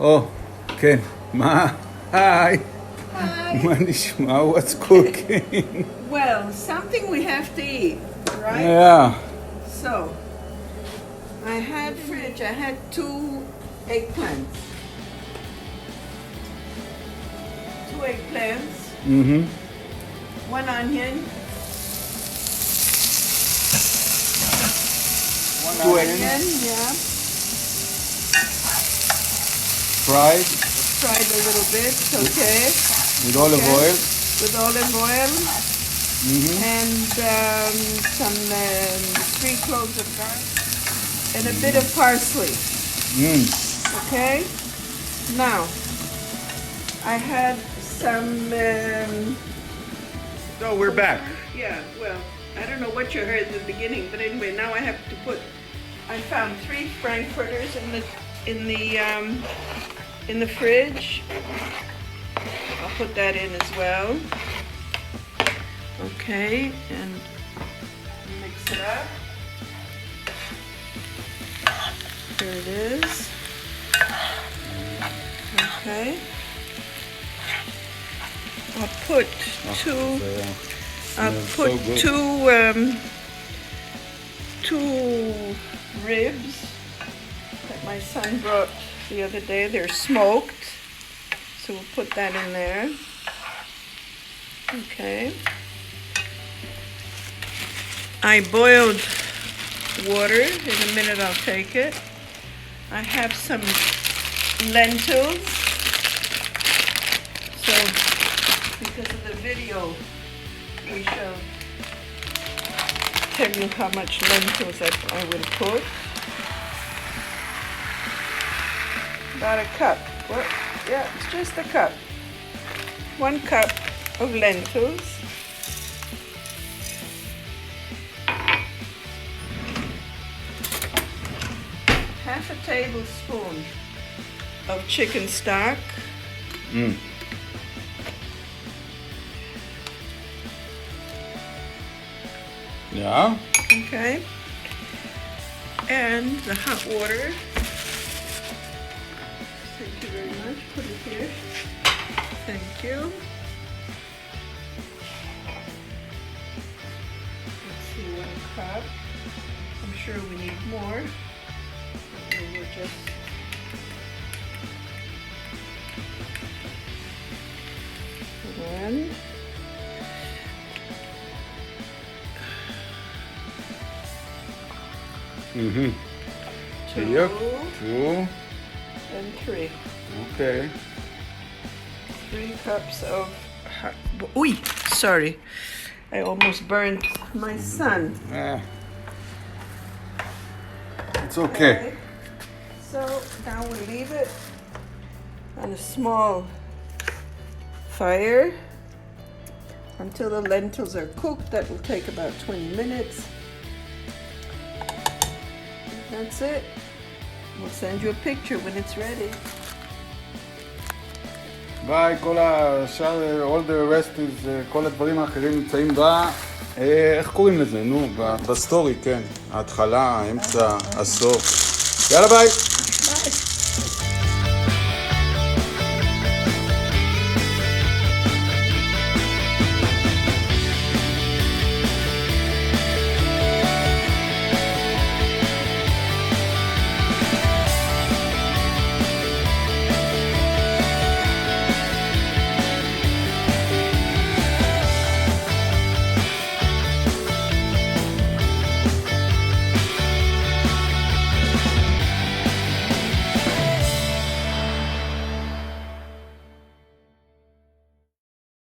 או, כן, מה? היי. מה נשמע? What's cooking? Well, something we have to eat, right? Yeah. So, I had 2 eggplants. 2 eggplants. Mm-hmm. 1 onion. 2 onions. Yeah. Fried Fried a little bit, okay. with olive Okay. oil. With olive oil. Mm-hmm. And some 3 cloves of garlic. And a bit of parsley. Okay? Now, I had some... So we're back. Yeah, well, I don't know what you heard in the beginning, but anyway, now I have to put... I found 3 frankfurters in the fridge. I'll put that in as well. Okay, and mix it up. Here it is. Okay. I'll put 2 ribs that my son brought the other day. They're smoked, so we'll put that in there. Okay. I boiled water. In a minute I'll take it. I have some lentils. So, because of the video, we shall tell you how much lentils I will put. About a cup. Well, yeah, it's just a cup. 1 cup of lentils. Half a tablespoon of chicken stock. Yeah. Okay. And the hot water. Thank you very much. Put it here. Thank you. Let's see, 1 cup. I'm sure we need more. We will just one. Mm-hmm. 2 Yep. 2. and 3. Okay. 3 cups of hot. Ooh, sorry. I almost burned my son. Yeah. It's okay. So now we leave it on a small fire until the lentils are cooked. That will take about 20 minutes. That's it. We'll send you a picture when it's ready. ביי, כל השאר, all the rest is, כל הדברים האחרים נמצאים איך קוראים לזה? נו, בסטורי, כן. ההתחלה, האמצע, הסוף. יאללה ביי!